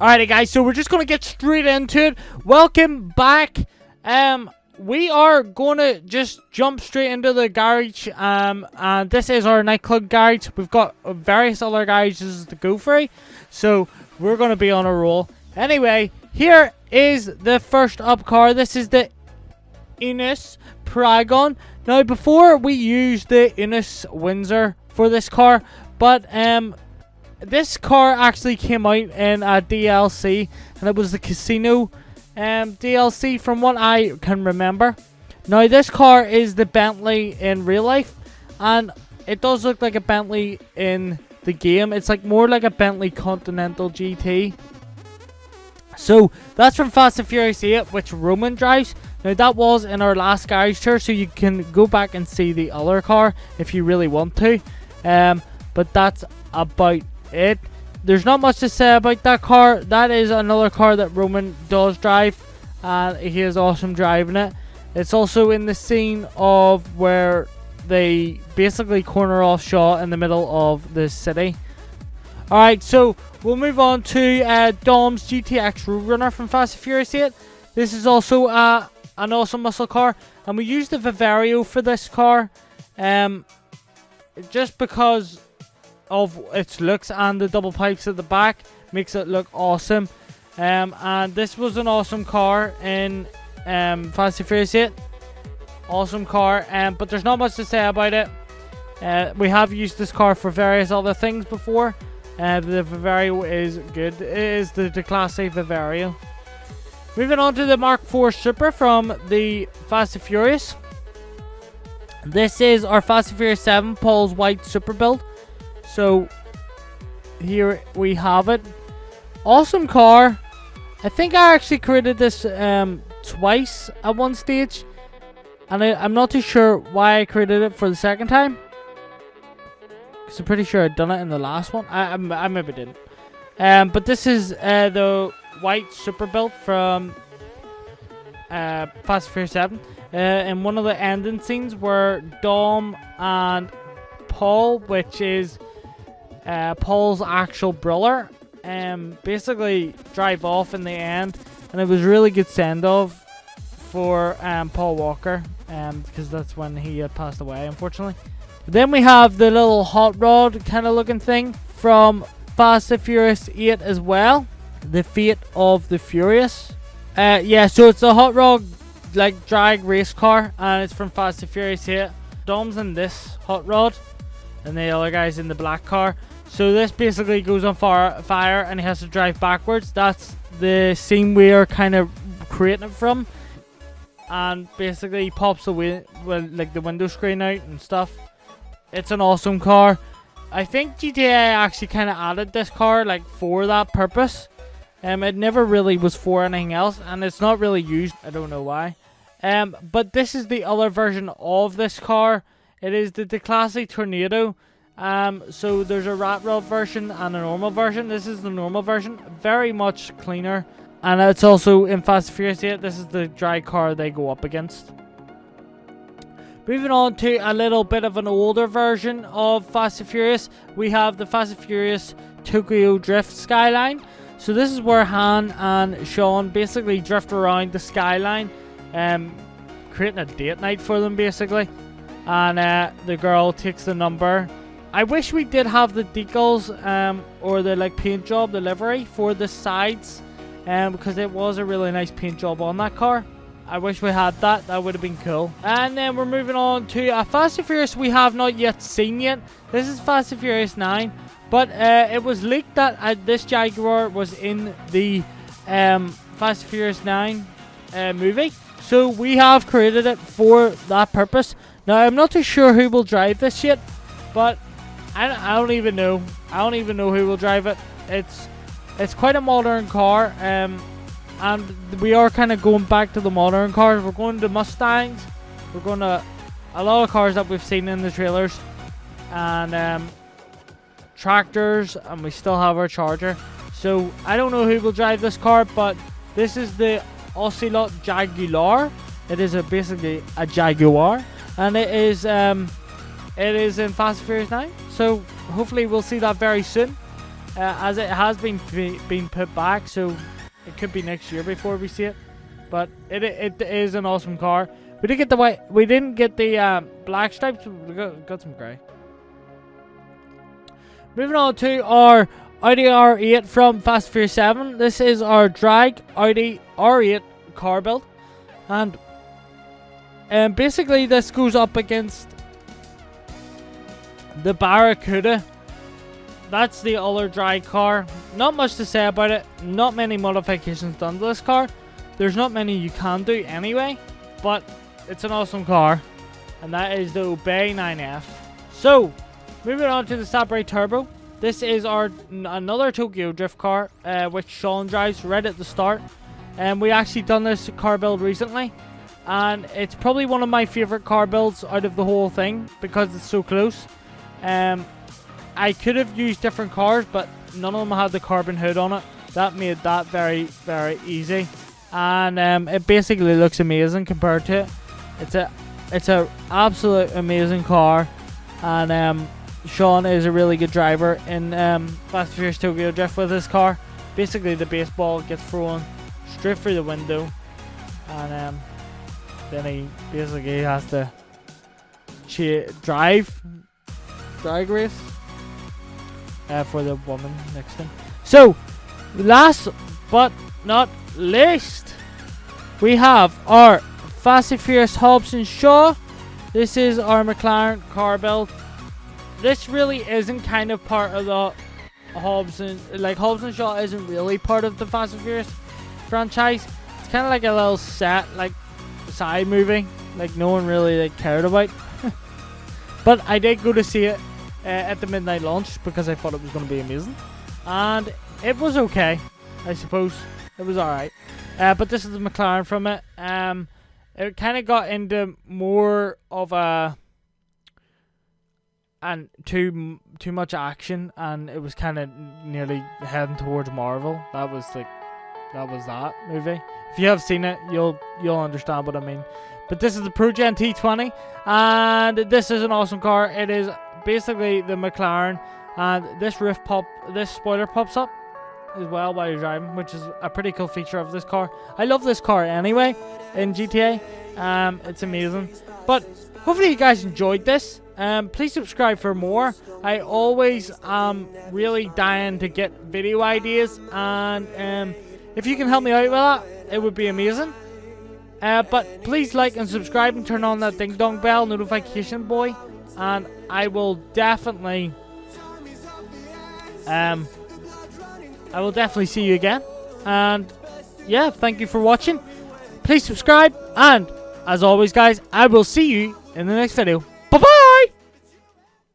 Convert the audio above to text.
Alrighty guys, so we're just gonna get straight into it. Welcome back. We are gonna just jump straight into the garage. And this is our nightclub garage. We've got various other garages to go through, so we're gonna be on a roll. Anyway, here is the first up car. This is the Unus Paragon. Now, before we used the Unus Windsor for this car, but this car actually came out in a DLC, and it was the Casino DLC from what I can remember. Now, this car is the Bentley in real life, and it does look like a Bentley in the game. It's like more like a Bentley Continental GT. So that's from Fast and Furious 8, which Roman drives. Now, that was in our last garage tour, so you can go back and see the other car if you really want to. But that's about it. There's not much to say about that car. That is another car that Roman does drive, and he is awesome driving it. It's also in the scene of where they basically corner off shot in the middle of the city. Alright, so we'll move on to Dom's GTX Roadrunner from Fast and Furious 8. This is also an awesome muscle car, and we used the Vivario for this car just because of its looks, and the double pipes at the back makes it look awesome. And this was an awesome car in Fast and Furious 8. Awesome car, but there's not much to say about it. We have used this car for various other things before. The Vivario is good. It is the classic Vivario. Moving on to the Mark IV Super from the Fast and Furious. This is our Fast and Furious 7 Paul's White Super build. So here we have it. Awesome car. I think I actually created this twice at one stage, and I'm not too sure why I created it for the second time, because I'm pretty sure I'd done it in the last one. I maybe didn't. But this is the White Super build from Fast and Furious 7. In one of the ending scenes where Dom and Paul, which is Paul's actual brother, basically drive off in the end, and it was really good send-off for Paul Walker, because that's when he had passed away, unfortunately. Then we have the little hot rod kind of looking thing from Fast and Furious 8 as well, the Fate of the Furious. Yeah, so it's a hot rod like drag race car, and it's from Fast and Furious 8. Dom's in this hot rod, and the other guy's in the black car. So this basically goes on fire, and he has to drive backwards. That's the scene we are kind of creating it from. And basically he pops away, like the window screen out and stuff. It's an awesome car. I think GTA actually kind of added this car like for that purpose. It never really was for anything else, and it's not really used. I don't know why. But this is the other version of this car. It is the classic Tornado. So there's a rat rod version and a normal version. This is the normal version, very much cleaner, and it's also in Fast and Furious 8. This is the drag car they go up against. Moving on to a little bit of an older version of Fast and Furious, we have the Fast and Furious Tokyo Drift Skyline. So this is where Han and Sean basically drift around the Skyline, creating a date night for them basically, and the girl takes the number. I wish we did have the decals or the like paint job, the livery for the sides, because it was a really nice paint job on that car. I wish we had that. That would have been cool. And then we're moving on to a Fast and Furious we have not yet seen yet. This is Fast and Furious 9, but it was leaked that this Jaguar was in the Fast and Furious 9 movie. So we have created it for that purpose. Now, I'm not too sure who will drive this yet, but I don't even know. I don't even know who will drive it. It's quite a modern car, and we are kind of going back to the modern cars. We're going to Mustangs. We're going to a lot of cars that we've seen in the trailers, and tractors, and we still have our Charger. So I don't know who will drive this car, but this is the Ocelot Jaguar. It is basically a Jaguar, and it is in Fast and Furious 9. So hopefully we'll see that very soon. as it has been put back, so it could be next year before we see it. But it is an awesome car. We didn't get the white. We didn't get the black stripes. We got some grey. Moving on to our Audi R8 from Fast and Furious 7. This is our drag Audi R8 car build, and basically this goes up against the Barracuda. That's the other drag car. Not much to say about it. Not many modifications done to this car. There's not many you can do anyway, but it's an awesome car, and that is the Obey 9F. So, moving on to the Sabray Turbo. This is our another Tokyo Drift car, which Sean drives right at the start. And we actually done this car build recently, and it's probably one of my favorite car builds out of the whole thing because it's so close. I could have used different cars, but none of them had the carbon hood on it. That made that very, very easy, and it basically looks amazing compared to it. It's a absolute amazing car, and Sean is a really good driver in Fast and Furious Tokyo Drift with this car. Basically, the baseball gets thrown straight through the window, and then he basically has to drag race for the woman next to him. So, last but not least, we have our Fast and Furious Hobbs and Shaw. This is our McLaren car build. This really isn't kind of part of the Hobbs and Shaw isn't really part of the Fast and Furious franchise. It's kind of like a little side movie, like no one really cared about. But I did go to see it at the midnight launch because I thought it was going to be amazing, and it was okay. I suppose it was alright. But this is the McLaren from it. It kind of got into more of a too much action, and it was kind of nearly heading towards Marvel. That was that movie. If you have seen it, you'll understand what I mean. But this is the ProGen T20, and this is an awesome car. It is basically the McLaren, and this spoiler pops up as well while you're driving, which is a pretty cool feature of this car. I love this car anyway in GTA. It's amazing. But hopefully you guys enjoyed this. Please subscribe for more. I always am really dying to get video ideas, and if you can help me out with that, it would be amazing. But please like and subscribe and turn on that ding dong bell notification boy, and I will definitely see you again. And yeah, thank you for watching. Please subscribe, and as always guys, I will see you in the next video.